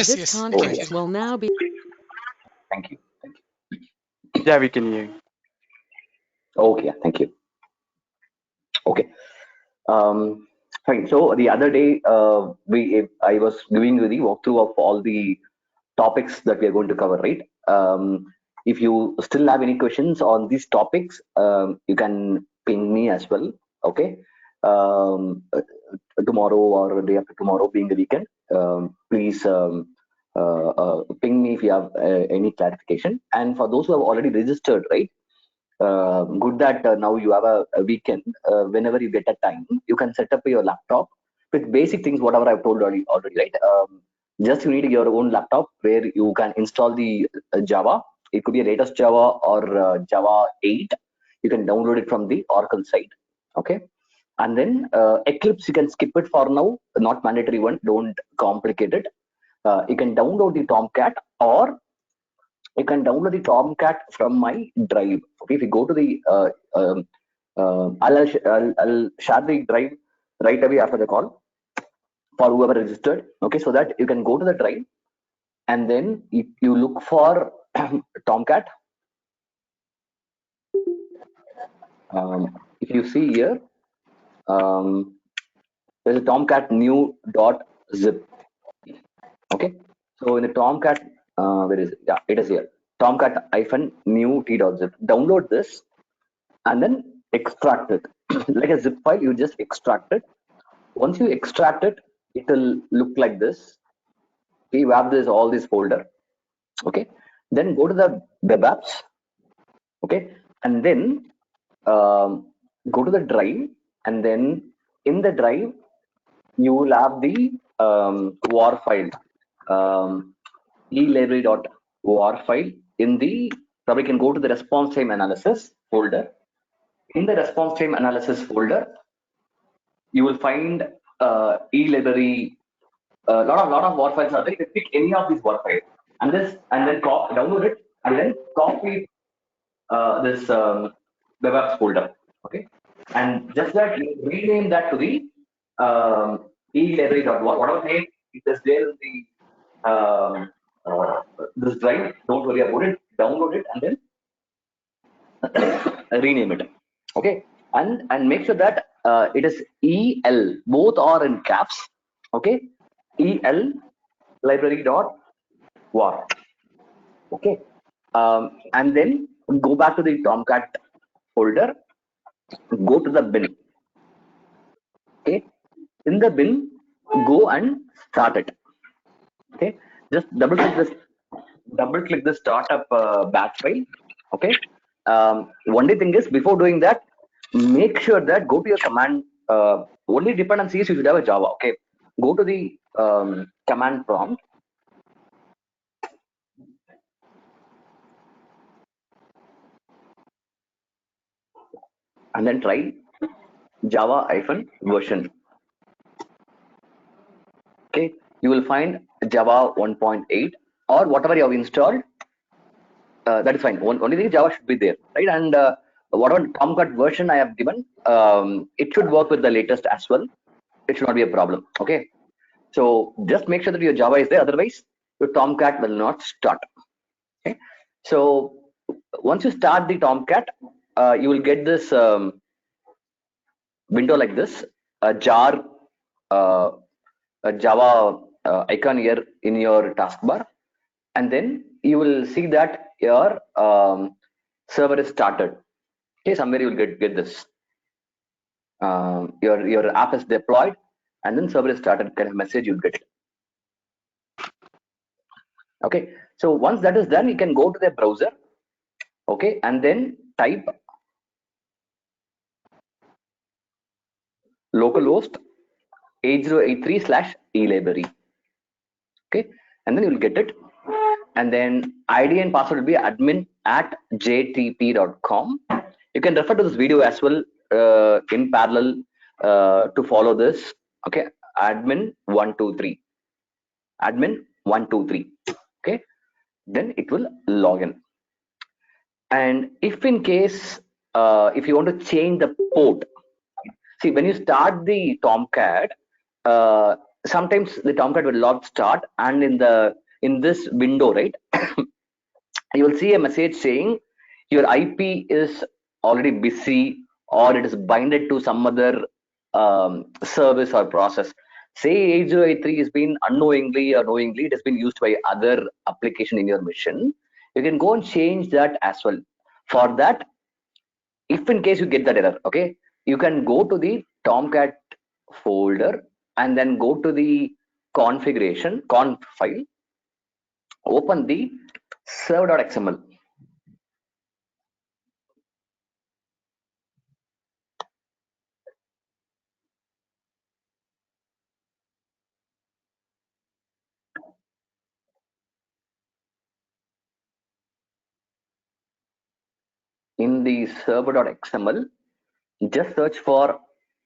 This yes. conference will now be. Thank you. Yeah, we can hear you. Okay, thank you. Okay. Fine. So the other day, I was giving you the walkthrough of all the topics that we are going to cover, right? If you still have any questions on these topics, you can ping me as well. Okay. Tomorrow or day after tomorrow, being the weekend, please ping me if you have any clarification. And for those who have already registered, right? Good that now you have a weekend. Whenever you get a time, you can set up your laptop with basic things, whatever I've told already, right? Just you need your own laptop where you can install the Java. It could be a latest Java or Java 8. You can download it from the Oracle site. Okay. And then Eclipse, you can skip it for now, not mandatory one. Don't complicate it. You can download the Tomcat, or you can download the Tomcat from my drive. Okay, if you go to the, I'll share the drive right away after the call for whoever registered. Okay, so that you can go to the drive, and then if you look for Tomcat, if you see here, there's a Tomcat new.zip. Okay, so in the Tomcat, where is it? Yeah, it is here. Tomcat-new.t.zip. Download this and then extract it like a zip file. You just extract it. Once you extract it, it will look like this. Okay, you have this all this folder. Okay, then go to the web apps. Okay, and then go to the drive, and then in the drive you will have the war file, elibrary.war file. In the, probably can go to the response time analysis folder. In the response time analysis folder, you will find e-library. Lot of war files are there. You can pick any of these war files and then download it and then copy this web apps folder. Okay, and just that you rename that to the e-library.war, whatever name it is there in the this drive. Don't worry about it. Download it and then rename it. Okay, and make sure that it is EL, both are in caps. Okay, EL library.war. Okay, and then go back to the Tomcat folder, go to the bin. Okay, in the bin, go and start it. Okay, just double click this startup batch file. Okay, only thing is, before doing that, make sure that go to your command. Only dependencies you should have a Java. Okay, go to the command prompt, and then try Java-version. Okay, you will find Java 1.8 or whatever you have installed. That is fine. Only thing, Java should be there, right? And whatever Tomcat version I have given, it should work with the latest as well. It should not be a problem. Okay, so just make sure that your Java is there. Otherwise, your Tomcat will not start. Okay, so once you start the Tomcat, you will get this window like this, a jar, a Java icon here in your taskbar, and then you will see that your server is started. Okay, somewhere you will get this. Your app is deployed, and then server is started kind of message you'll get it. Okay, so once that is done, you can go to the browser. Okay, and then type localhost 8083/elibrary. Okay, and then you'll get it, and then ID and password will be admin@jtp.com. You can refer to this video as well in parallel to follow this. Okay, admin123, admin123. Okay, then it will log in. And if in case if you want to change the port, see, when you start the Tomcat, sometimes the Tomcat will not start, and in this window, right, you will see a message saying your IP is already busy, or it is binded to some other service or process. Say 8083 has been unknowingly or knowingly it has been used by other application in your mission. You can go and change that as well. For that, if in case you get that error, okay, you can go to the Tomcat folder and then go to the configuration conf file, open the server.xml. In the server.xml, just search for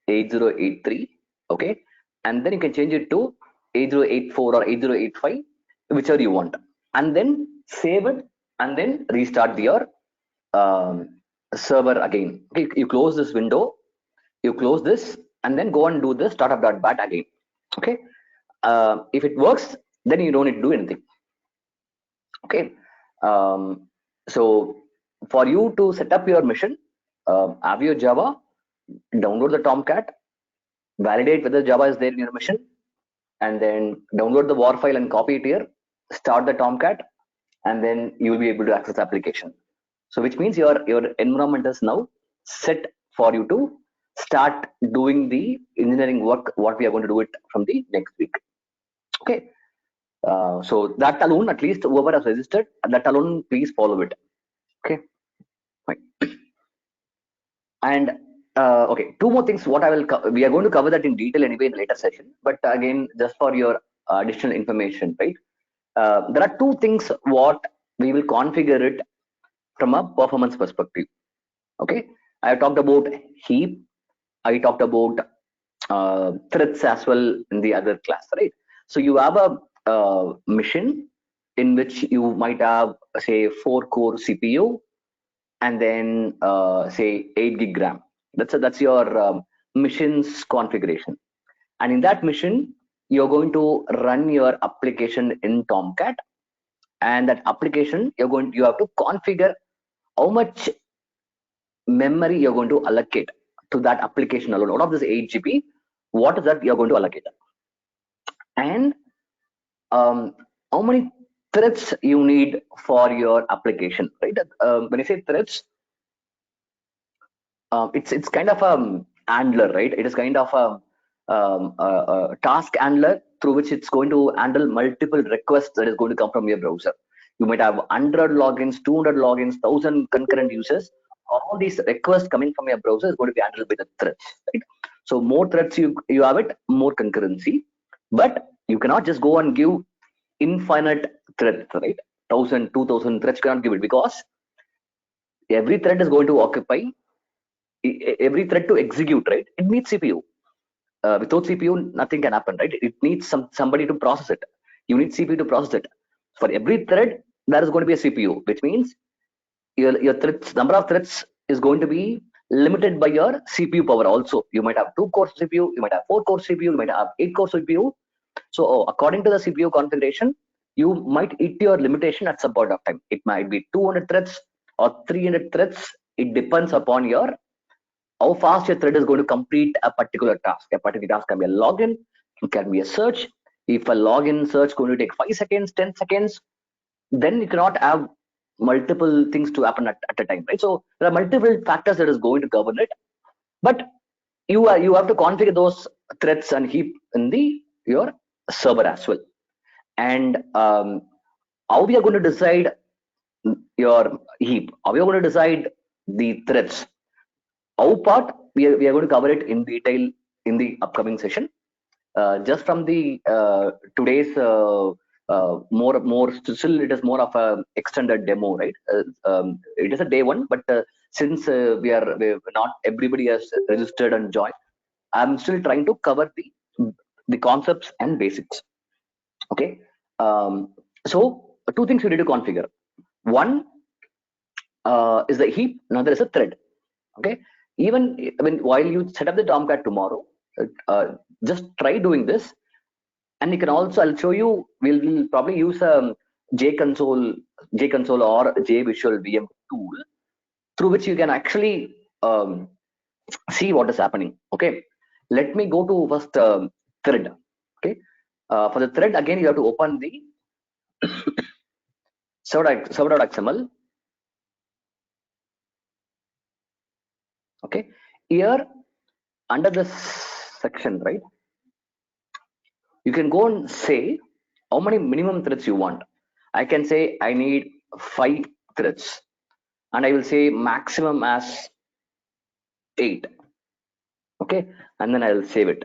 8083, okay, and then you can change it to 8084 or 8085, whichever you want, and then save it and then restart your server again. Okay, you close this window, you close this, and then go and do the startup.bat again. Okay, if it works, then you don't need to do anything. Okay, so for you to set up your mission, have your Java, download the Tomcat, validate whether Java is there in your mission, and then download the war file and copy it here, start the Tomcat, and then you will be able to access the application. So which means your environment is now set for you to start doing the engineering work, what we are going to do it from the next week. Okay, so that alone, at least whoever has registered, that alone, please follow it. Okay, fine. And okay, two more things. What I will we are going to cover that in detail anyway in the later session. But again, just for your additional information, right? There are two things what we will configure it from a performance perspective. Okay, I talked about heap. I talked about threads as well in the other class, right? So you have a mission in which you might have say 4-core CPU and then say 8 gig RAM. That's your mission's configuration, and in that mission you're going to run your application in Tomcat, and that application you have to configure how much memory you're going to allocate to that application alone. Out of this 8 GB, what is that you're going to allocate, and how many threads you need for your application, right? When I say threads, it's kind of a handler, right? It is kind of a task handler through which it's going to handle multiple requests that is going to come from your browser. You might have 100 logins, 200 logins, 1,000 concurrent users. All these requests coming from your browser is going to be handled by the threads, right? So more threads you have it, more concurrency. But you cannot just go and give infinite threads, right? 1,000, 2,000 threads, you cannot give it, because every thread is going to occupy every thread to execute, right? It needs CPU. Without CPU, nothing can happen, right? It needs somebody to process it. You need CPU to process it. For every thread, there is going to be a CPU, which means your threads, number of threads is going to be limited by your CPU power also. You might have 2-core CPU, you might have 4-core CPU, you might have 8-core CPU. So according to the CPU configuration, you might hit your limitation at some point of time. It might be 200 threads or 300 threads. It depends upon your how fast your thread is going to complete a particular task. A particular task can be a login, it can be a search. If a login search going to take 5 seconds, 10 seconds, then you cannot have multiple things to happen at a time, right? So there are multiple factors that is going to govern it, but you have to configure those threads and heap in the your server as well. And how we are going to decide your heap, how we are going to decide the threads, how part we are going to cover it in detail in the upcoming session. Just from the today's more still it is more of a extended demo, right? It is a day one, but since we're not everybody has registered and joined, I'm still trying to cover the concepts and basics. Okay, so two things you need to configure. One is the heap, another is a thread. Okay, even I mean while you set up the Tomcat tomorrow, uh, just try doing this. And you can also, I'll show you, we'll probably use a JConsole or JVisual VM tool through which you can actually see what is happening. Okay, let me go to first thread. Okay, for the thread again, you have to open the server.xml. Okay, here under this section, right, you can go and say how many minimum threads you want. I can say I need 5 threads, and I will say maximum as 8. Okay, and then I will save it.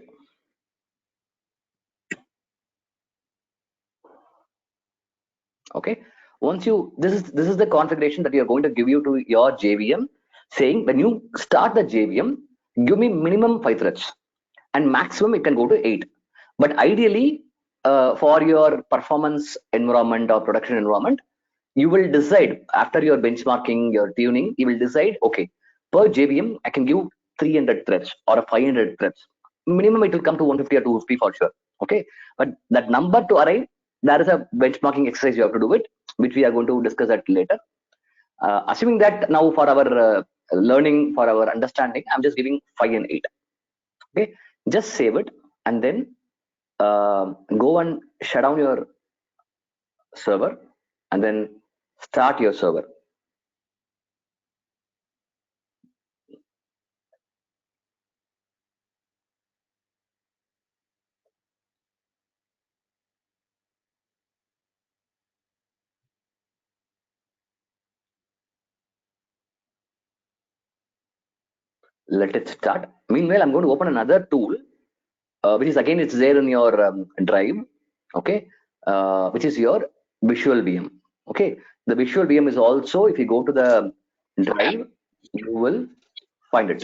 Okay, once you, this is the configuration that you're going to give you to your JVM, saying when you start the JVM, give me minimum 5 threads and maximum it can go to 8. But ideally, for your performance environment or production environment, you will decide after your benchmarking, your tuning, you will decide, okay, per JVM I can give 300 threads or a 500 threads. Minimum it will come to 150 or 250 for sure. Okay, but that number to arrive, there is a benchmarking exercise you have to do it, which we are going to discuss that later. Assuming that now for our learning, for our understanding, I'm just giving 5 and 8. Okay, just save it and then go and shut down your server and then start your server. Let it start. Meanwhile, I'm going to open another tool, which is again it's there in your drive. Okay, which is your visual VM. Okay, the visual VM is also, if you go to the drive, you will find it.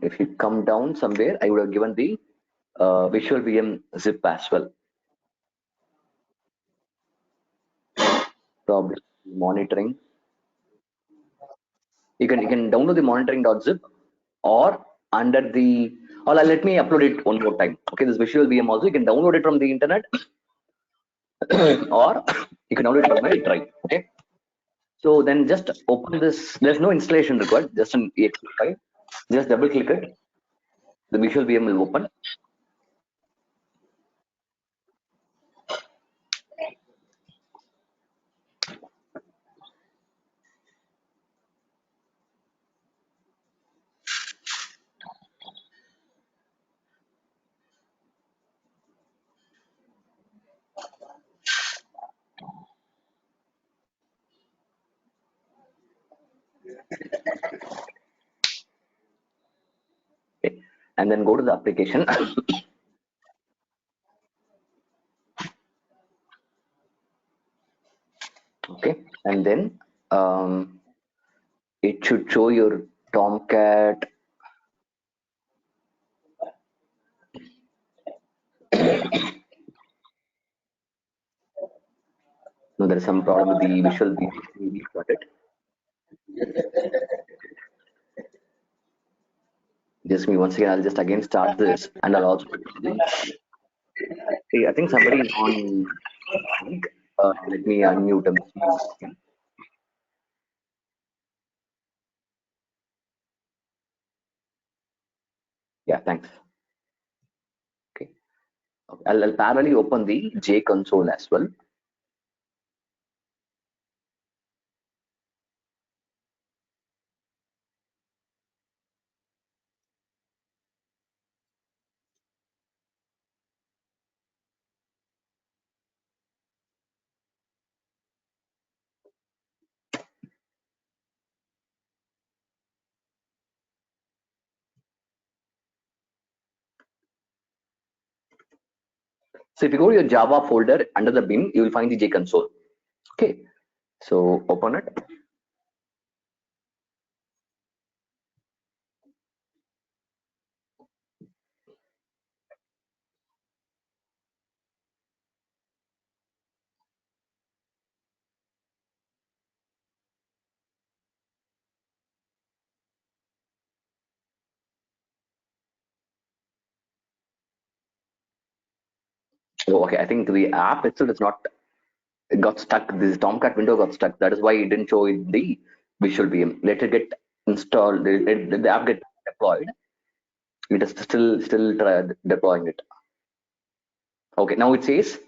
If you come down somewhere, I would have given the visual VM zip as well. Probably monitoring. You can download the monitoring.zip, or under the, or let me upload it one more time. Okay, this visual VM also you can download it from the internet, or you can download it from my drive. Okay, so then just open this. There's no installation required, just an exe file. Just double click it, the visual VM will open. Okay, and then go to the application. Okay, and then it should show your Tomcat. No, there is some problem with the visual VM. We got it. Just me once again. I'll just again start this, and I'll also. Hey, I think somebody is on. Let me unmute him. Yeah, thanks. Okay. I'll parallelly open the J console as well. So if you go to your Java folder under the bin, you will find the J console. Okay. So open it. Oh, okay, I think the app itself is not, it got stuck. This Tomcat window got stuck. That is why it didn't show in the visual VM. Let it get installed. Let the app get deployed. It is still deploying it. Okay, now it says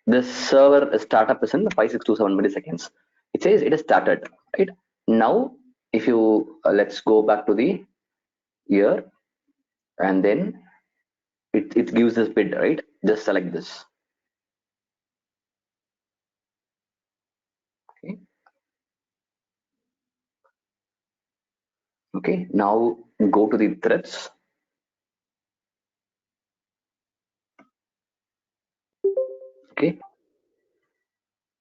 this server startup is in 5627 milliseconds. It says it is started. Right now, if you let's go back to the here, and then it gives this bid, right? Just select this. Okay. Okay. Now go to the threads. Okay.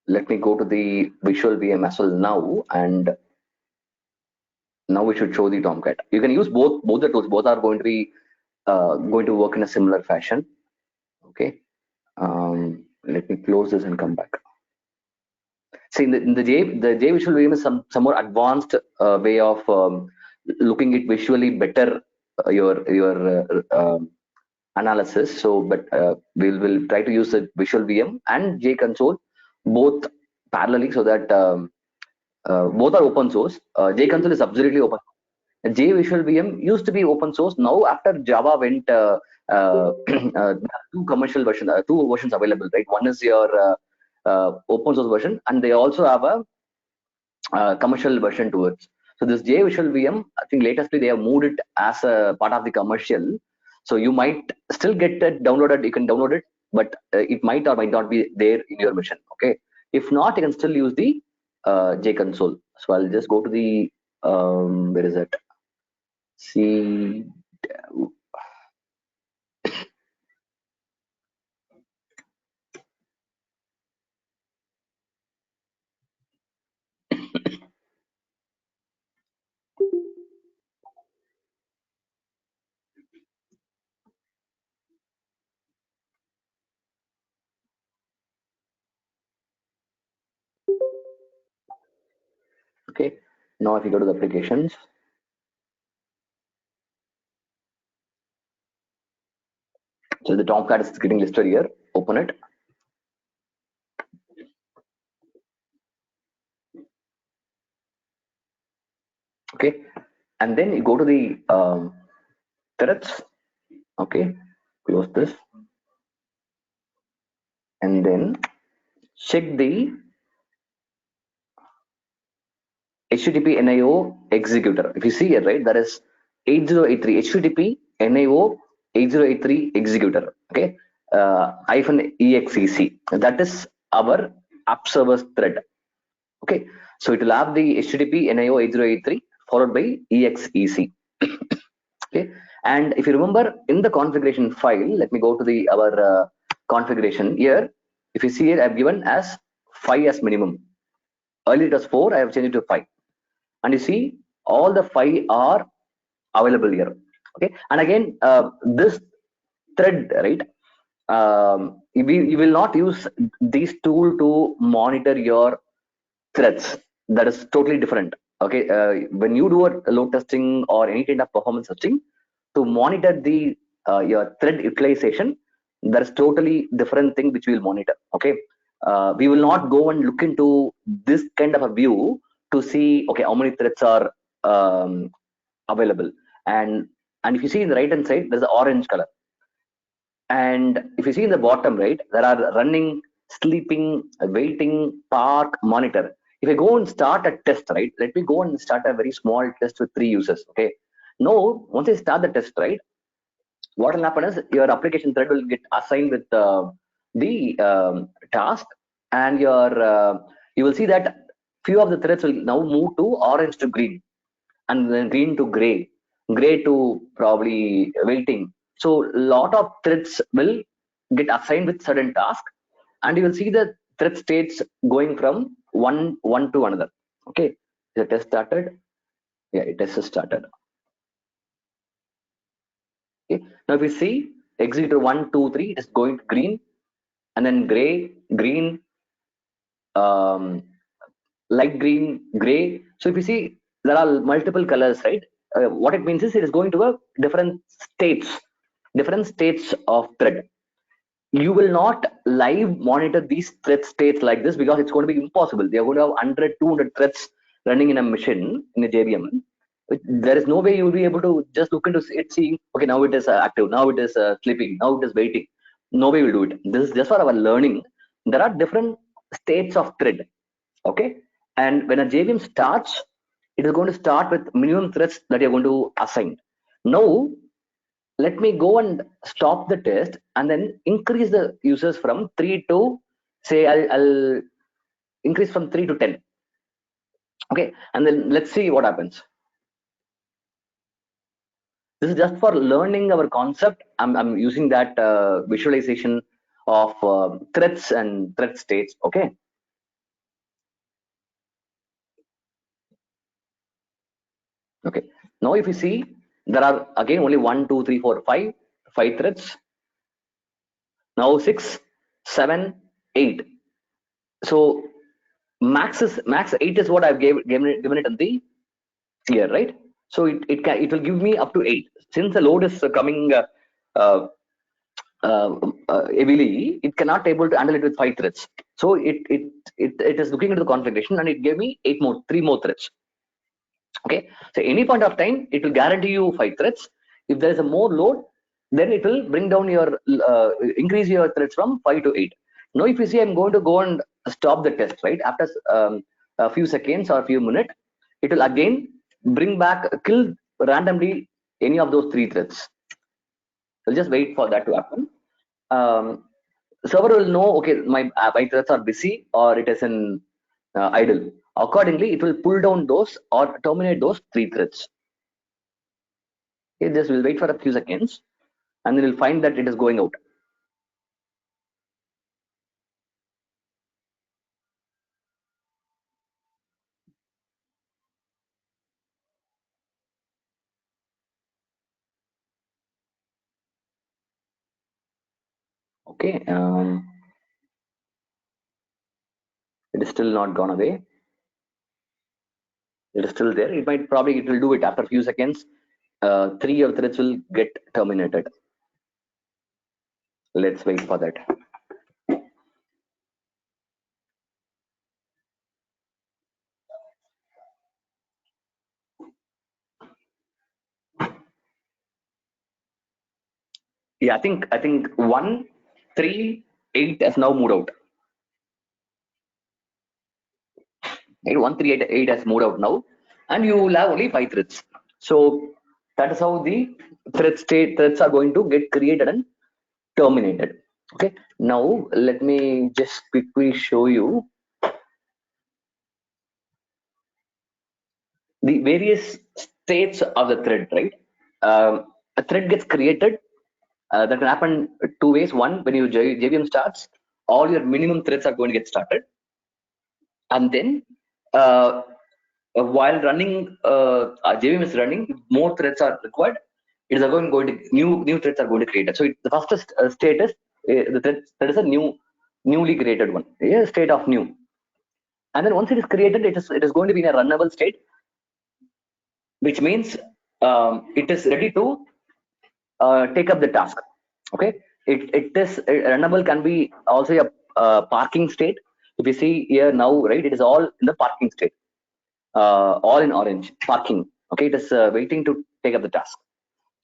Let me go to the visual VM as well now, and now we should show the Tomcat. You can use both the tools. Both are going to be going to work in a similar fashion. Okay. Let me close this and come back. See, the J visual VM is some more advanced way of looking at visually better your analysis. So, but we'll try to use the visual VM and J console both parallelly, so that both are open source. J console is absolutely open. J Visual VM used to be open source. Now, after Java went, there are two versions available, right? One is your open source version, and they also have a commercial version to it. So this J Visual VM, I think latestly they have moved it as a part of the commercial. So you might still get it downloaded. You can download it, but it might or might not be there in your version. Okay. If not, you can still use the J console. So I'll just go to the where is it? See, okay. Now if you go to the applications, so the Tomcat is getting listed here. Open it. Okay, and then you go to the threads. Okay, close this, and then check the HTTP NIO executor. If you see here, right, that is 8083 HTTP NIO 8083 executor. Okay, -exec. That is our app servers thread. Okay, so it will have the HTTP NIO 8083 followed by exec. Okay, and if you remember in the configuration file, let me go to the our configuration here. If you see it, I've given as 5 as minimum. Earlier it was 4, I have changed it to 5. And you see all the 5 are available here. Okay, and again this thread, right, you will not use this tool to monitor your threads. That is totally different. Okay, when you do a load testing or any kind of performance testing, to monitor the your thread utilization, there is totally different thing which we will monitor. Okay, we will not go and look into this kind of a view to see, okay, how many threads are available. And if you see in the right hand side, there's an orange color, and if you see in the bottom right, there are running, sleeping, waiting, park, monitor. If I go and start a test, right, let me go and start a very small test with 3 users. Okay, now once I start the test, right, what will happen is your application thread will get assigned with the task, and your you will see that few of the threads will now move to orange to green, and then green to gray to probably waiting. So lot of threads will get assigned with certain task, and you will see the thread states going from one to another. Okay, the test started. Yeah, it has started. Okay, now if you see executor 1 2 3, it is going to green, and then gray, green, um, light green, gray. So if you see there are multiple colors, right, what it means is it is going to a different states of thread. you will not live monitor these thread states like this, because it's going to be impossible. They are going to have 100, 200 threads running in a machine in a JVM. There is no way you will be able to just look into it, seeing, okay, now it is active, now it is sleeping, now it is waiting. No way will do it. This is just for our learning. There are different states of thread. Okay, and when a JVM starts, it is going to start with minimum threads that you're going to assign. Now let me go and stop the test and then increase the users from 3 to, say, I'll increase from 3 to 10. Okay, and then let's see what happens. This is just for learning our concept. I'm using that visualization of threads and thread states. Okay, okay, now if you see, there are again only 1, 2, 3, 4, 5 threads. Now 6, 7, 8. So max 8 is what I've given it in the here, right? So it will give me up to 8. Since the load is coming uh, heavily, it cannot able to handle it with 5 threads. So it is looking into the configuration, and it gave me 3 more threads. Okay, so any point of time, it will guarantee you 5 threads. If there is a more load, then it will bring down your increase your threads from 5 to 8. Now if you see, I'm going to go and stop the test, right? After a few seconds or a few minutes, it will again bring back, kill randomly any of those 3 threads. We'll just wait for that to happen. Server will know, okay, my threads are busy or it is in idle. Accordingly, it will pull down those or terminate those 3 threads. Okay, just we'll wait for a few seconds, and then we'll find that it is going out. Okay, it is still not gone away. It is still there. It might probably, it will do it after a few seconds. 3 of threads will get terminated. Let's wait for that. Yeah, I think 1, 3, 8 has now moved out. Right? 1, 3, 8, 8 has moved out now, and you will have only 5 threads. So that is how the threads are going to get created and terminated. Okay, now let me just quickly show you the various states of the thread, right? A thread gets created. That can happen 2 ways. One, when your JVM starts, all your minimum threads are going to get started, and then while running, JVM is running, if more threads are required, it is going to new threads are going to create it. So the first state is the thread is a newly created one, yeah, state of new. And then once it is created, it is going to be in a runnable state, which means it is ready to take up the task. Okay, it is runnable, can be also a parking state. If you see here now, right, it is all in the parking state, all in orange, parking. Okay, it is waiting to take up the task.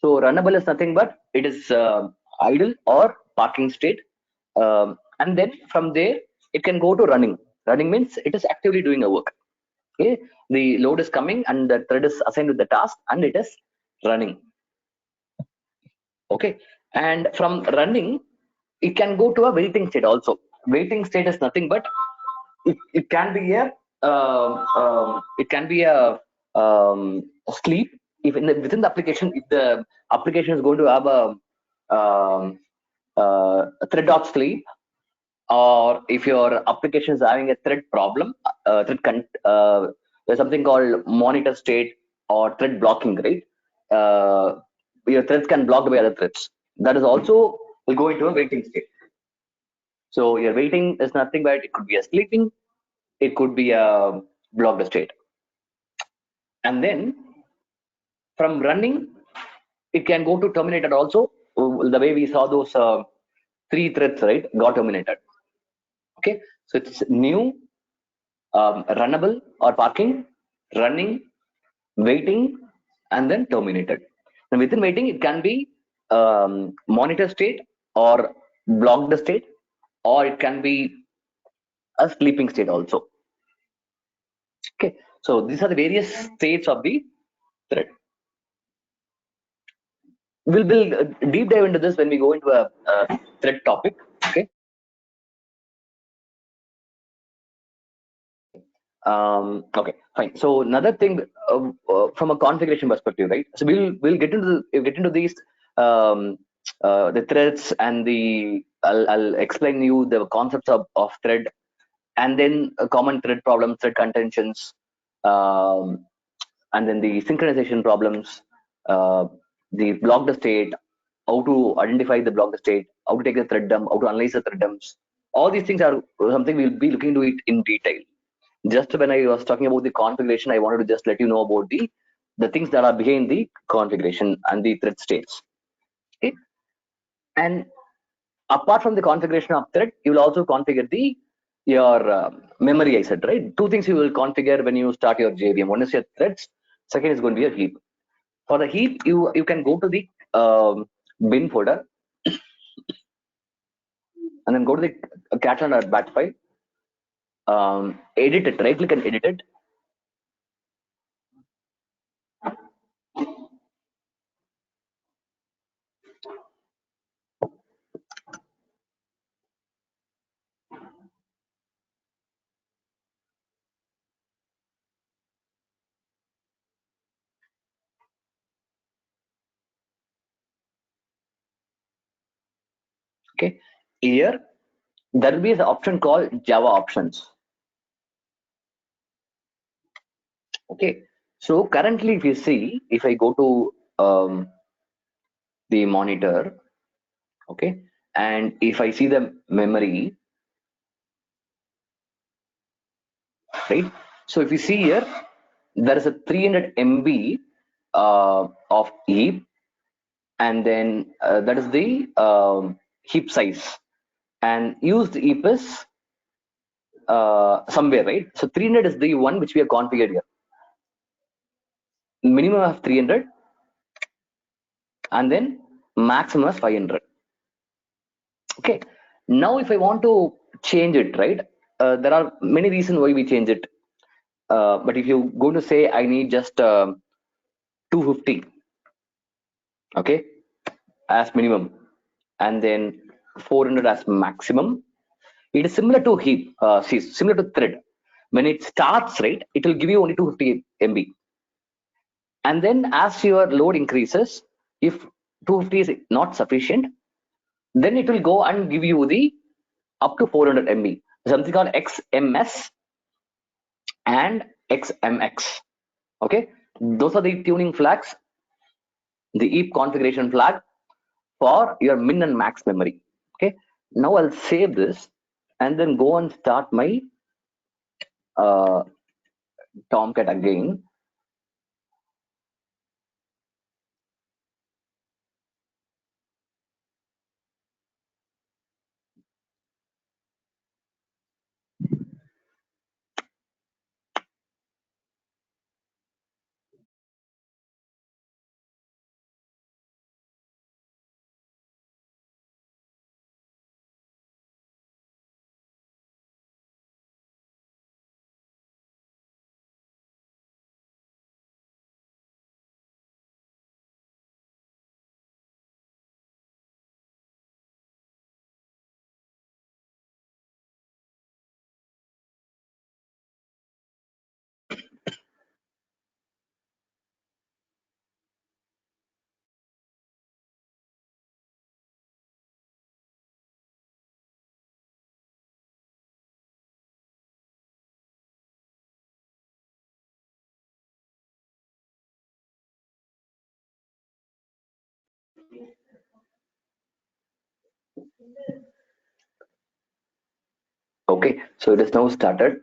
So runnable is nothing but it is idle or parking state. And then from there, it can go to running. Running means it is actively doing a work. Okay, the load is coming and the thread is assigned with the task and it is running. Okay, and from running, it can go to a waiting state also. Waiting state is nothing but it can be a it can be a sleep. If within the application, if the application is going to have a thread of sleep, or if your application is having a thread problem, there's something called monitor state or thread blocking, right? Your threads can block by other threads. That is also will go into a waiting state. So your waiting is nothing but it could be a sleeping, it could be a blocked state. And then from running, it can go to terminated also. The way we saw those 3 threads, right, got terminated. Okay, so it's new, runnable or parking, running, waiting, and then terminated. And within waiting, it can be monitor state or blocked state, or it can be a sleeping state also. Okay, so these are the various states of the thread. We'll deep dive into this when we go into a thread topic. Okay. Okay, fine. So another thing, from a configuration perspective, right? So we'll get into these, um, the threads and the I'll explain you the concepts of thread, and then common thread problems, thread contentions, um, and then the synchronization problems, uh, the blocked state, how to identify the blocked state, how to take the thread dump, how to analyze the thread dumps. All these things are something we'll be looking into it in detail. Just when I was talking about the configuration, I wanted to just let you know about the things that are behind the configuration and the thread states. Okay, and apart from the configuration of thread, you will also configure the your memory. I said, right, two things you will configure when you start your JVM. One is your threads, second is going to be a heap. For the heap, you can go to the bin folder and then go to the catalog.bat file, edit it, right click and edit it. Okay, here there will be an option called Java options. Okay, so currently if you see, if I go to the monitor, okay, and if I see the memory, right, so if you see here, there is a 300 MB of heap, and then that is the heap size, and used heap is somewhere, right? So 300 is the one which we have configured here, minimum of 300, and then maximum is 500. Okay, now if I want to change it, right, there are many reasons why we change it, but if you go to say I need just 250, okay, as minimum, and then 400 as maximum, it is similar to heap, see, similar to thread. When it starts, right, it will give you only 250 MB, and then as your load increases, if 250 is not sufficient, then it will go and give you the up to 400 MB, something called XMS and XMX. Okay, those are the tuning flags, the heap configuration flag for your min and max memory. Okay, now I'll save this and then go and start my uh, Tomcat again. Okay, so it is now started.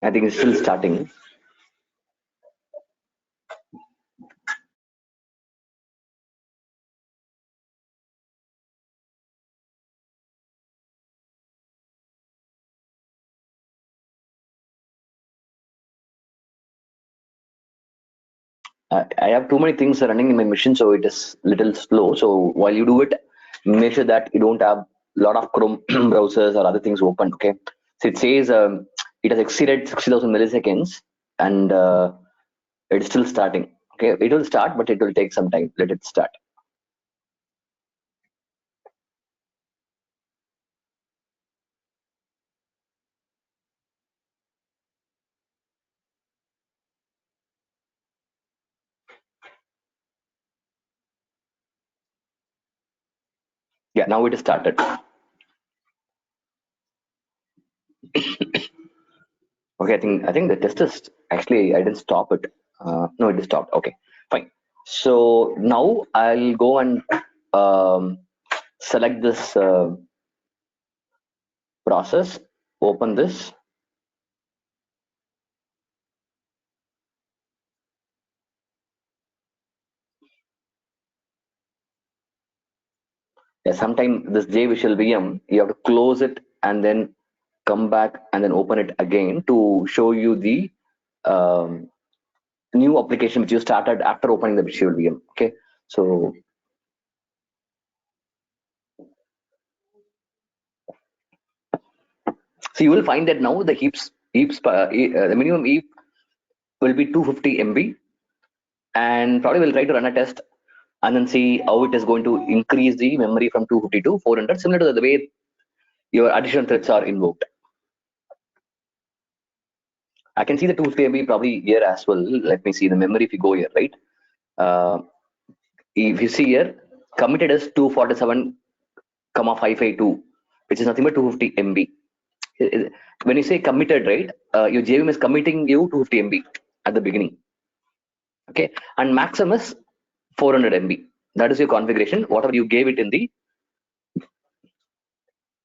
I think it's still starting. I have too many things running in my machine, so it is little slow. So while you do it, make sure that you don't have a lot of Chrome browsers or other things open. Okay, so it says it has exceeded 60,000 milliseconds, and it's still starting. Okay, it will start, but it will take some time. Let it start. Yeah, now it is started. Okay, I think the test is actually I didn't stop it. No, it is stopped. Okay, fine. So now I'll go and um, select this process. Open this. Yeah, sometime this JVisual VM you have to close it and then come back and then open it again to show you the um, new application which you started after opening the Visual VM. Okay, so you will find that now the the minimum heap will be 250 MB, and probably we'll try to run a test and then see how it is going to increase the memory from 250 to 400, similar to the way your additional threads are invoked. I can see the 250 MB probably here as well. Let me see the memory if you go here, right? Uh, if you see here, committed is 247,552, which is nothing but 250 MB. When you say committed, right, your JVM is committing you 250 MB at the beginning. Okay, and maximum is 400 MB. That is your configuration, whatever you gave it in the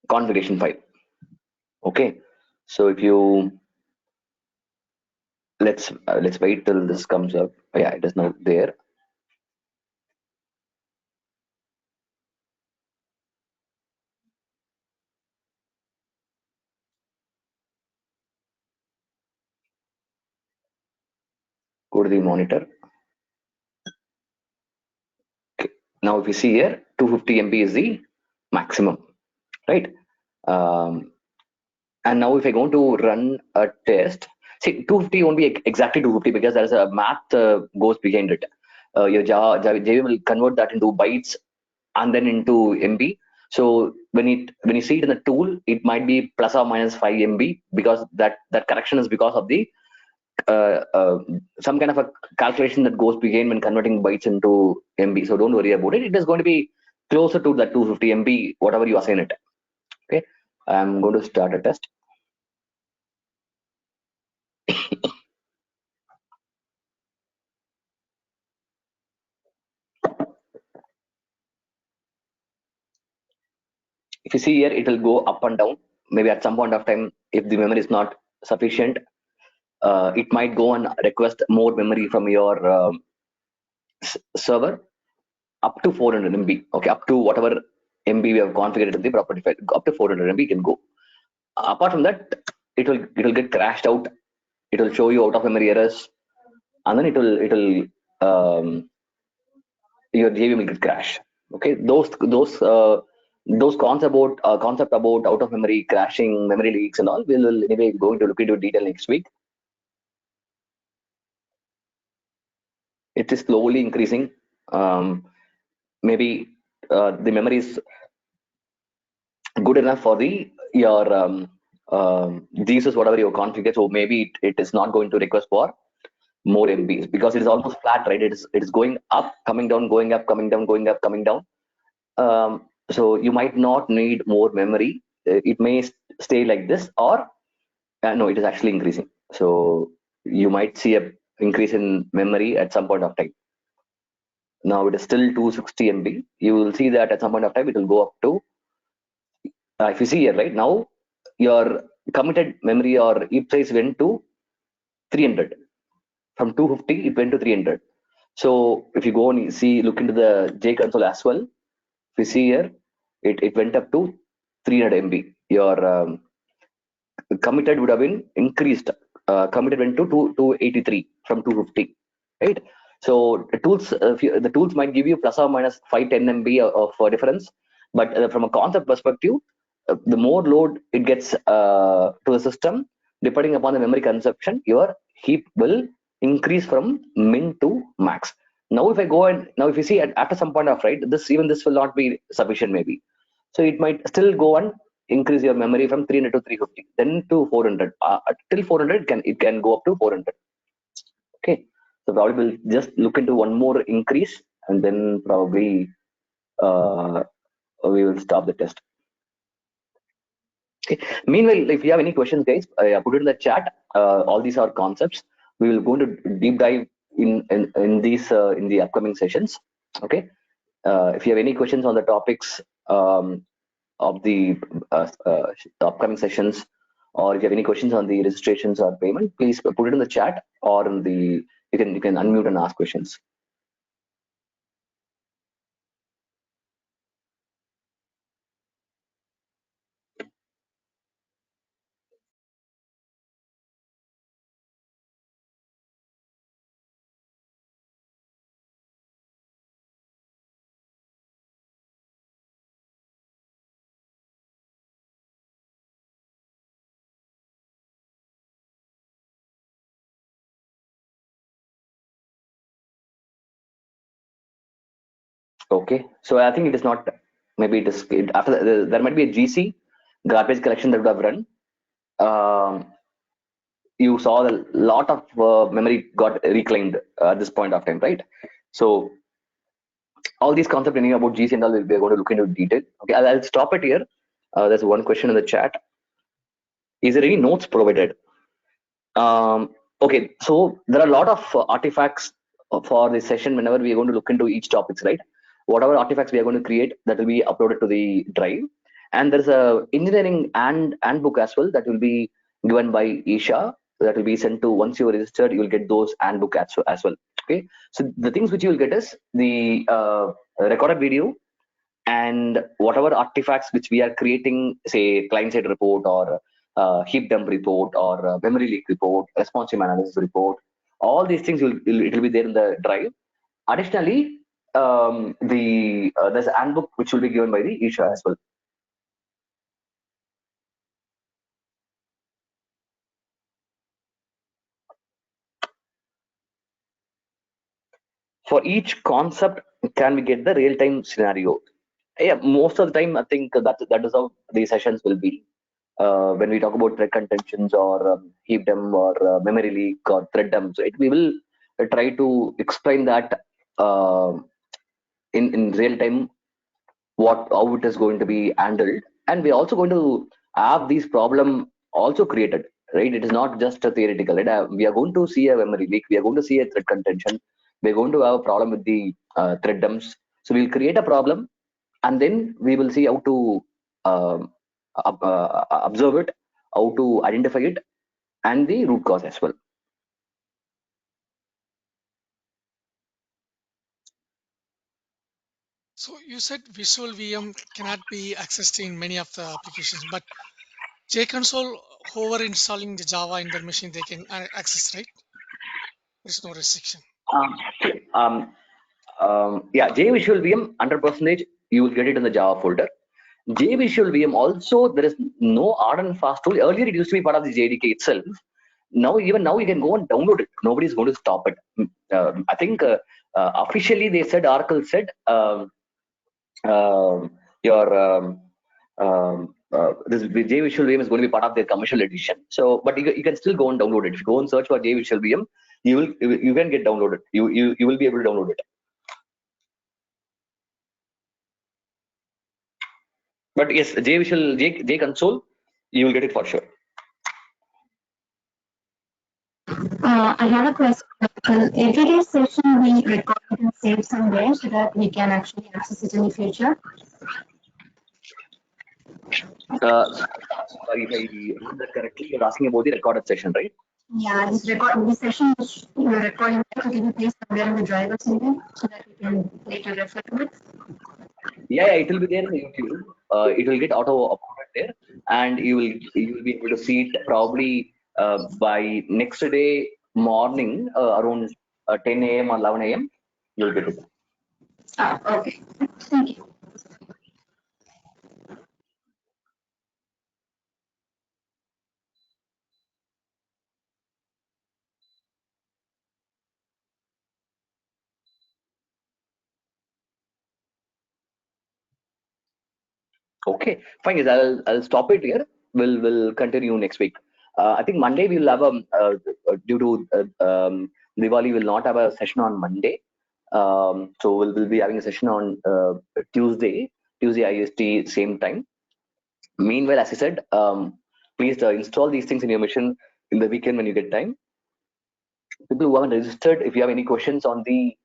configuration file. Okay, so if you let's wait till this comes up. Oh, yeah, it is not there. Go to the monitor. Okay. Now if you see here, 250 MB is the maximum, right? Um, and now if I go to run a test, see 250 won't be exactly 250 because there is a math goes behind it. Your JVM will convert that into bytes and then into MB. So when you see it in the tool, it might be plus or minus 5 MB because that correction is because of the some kind of a calculation that goes behind when converting bytes into MB. So don't worry about it. It is going to be closer to that 250 MB, whatever you assign it. Okay, I'm going to start a test. If you see here, it will go up and down. Maybe at some point of time, if the memory is not sufficient, it might go and request more memory from your server up to 400 MB. Okay, up to whatever MB we have configured in the property file, up to 400 MB can go. Apart from that, it will get crashed out. It will show you out of memory errors, and then it will your JVM will get crash. Okay, those concept about out of memory crashing, memory leaks, and all, we'll anyway going to look into detail next week. It is slowly increasing. Maybe the memory is good enough for the your this is whatever you configure. So maybe it is not going to request for more MBs because it is almost flat, right? It is going up, coming down, going up, coming down, going up, coming down. So you might not need more memory. It may stay like this, or no, it is actually increasing. So you might see a increase in memory at some point of time. Now it is still 260 MB. You will see that at some point of time it will go up to. If you see here, right now, your committed memory or heap size went to 300. From 250, it went to 300. So if you go and see, look into the J console as well. If you see here, it went up to 300 MB. Your committed would have been increased. Committed went to 283 from 250, right? So the tools might give you plus or minus 5-10 MB of difference, but from a concept perspective, the more load it gets to the system, depending upon the memory consumption, your heap will increase from min to max. Now, if I go and now if you see after some point of right, this will not be sufficient maybe. So it might still go and increase your memory from 300 to 350, then to 400. Till 400, it can go up to 400. Okay, so probably we'll just look into one more increase, and then probably uh, we will stop the test. Okay. Meanwhile, if you have any questions, guys, put it in the chat. All these are concepts. We will go into deep dive in these in the upcoming sessions. Okay. If you have any questions on the topics of the upcoming sessions, or if you have any questions on the registrations or payment, please put it in the chat, or in the you can unmute and ask questions. Okay, so I think it is not. Maybe after there might be a GC garbage collection that would have run. You saw a lot of memory got reclaimed at this point of time, right? So all these concepts anything about GC and all, we're going to look into detail. Okay, I'll stop it here. There's one question in the chat. Is there any notes provided? Okay, so there are a lot of artifacts for this session whenever we are going to look into each topics, right? Whatever artifacts we are going to create, that will be uploaded to the drive. And there's a engineering handbook as well that will be given by Isha, that will be sent to, once you're registered, you will get those handbook as well. Okay, so the things which you will get is the recorded video, and whatever artifacts which we are creating, say client side report, or heap dump report, or memory leak report, responsive analysis report, all these things it will be there in the drive. Additionally, there's a handbook which will be given by the Isha as well. For each concept, can we get the real-time scenario? Yeah, most of the time I think that is how these sessions will be. When we talk about thread contentions, or heap dump, or memory leak, or thread dump, so we will try to explain that uh, in real time, how it is going to be handled, and we're also going to have these problem also created, right? It is not just a theoretical, right? We are going to see a memory leak, we are going to see a thread contention, we're going to have a problem with the thread dumps. So we'll create a problem, and then we will see how to um, observe it, how to identify it, and the root cause as well. So you said visual VM cannot be accessed in many of the applications, but JConsole, whoever installing the Java in their machine, they can access, right? There's no restriction. Um, um, yeah, JVisual VM 100% you will get it in the Java folder. JVisual VM also, there is no hard and fast tool. Earlier it used to be part of the JDK itself. Even now you can go and download it. Nobody is going to stop it. I think officially they said, Oracle said, your this JVisual VM is going to be part of their commercial edition. So, but you can still go and download it. If you go and search for JVisual VM, you can get downloaded. You will be able to download it. But yes, JConsole, you will get it for sure. I have a question. Every session we record and save somewhere so that we can actually access it in the future. Sorry, if I remember correctly, you're asking about the recorded session, right? Yeah, this session which we're recording, it will be placed somewhere in the drive or something so that we can later refer to it. Yeah, it will be there in the YouTube. It will get auto uploaded there, and you will be able to see it probably by next day morning, around 10 a.m. or 11 a.m., you'll get it. Okay. Thank you. Okay, fine. Yes, I'll stop it here. We'll continue next week. I think Monday we'll have due to Diwali, will not have a session on Monday. So we'll be having a session on Tuesday IST same time. Meanwhile, as I said, please install these things in your machine in the weekend when you get time. People who haven't registered, if you have any questions on the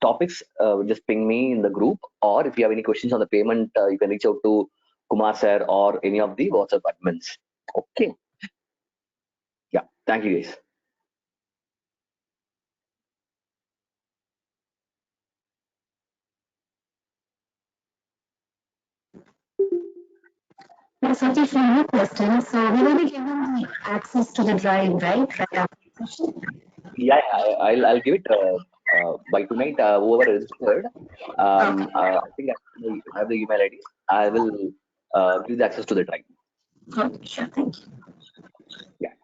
topics, just ping me in the group, or if you have any questions on the payment, you can reach out to Kumar sir or any of the WhatsApp admins. Okay. Yeah. Thank you, guys. Satish, one more question. So we will be given the access to the drive, right? Right after the session. Yeah, I'll give it by tonight. Whoever registered, Okay. I think I have the email ID. I will give the access to the drive. Okay, sure. Thank you. Yeah.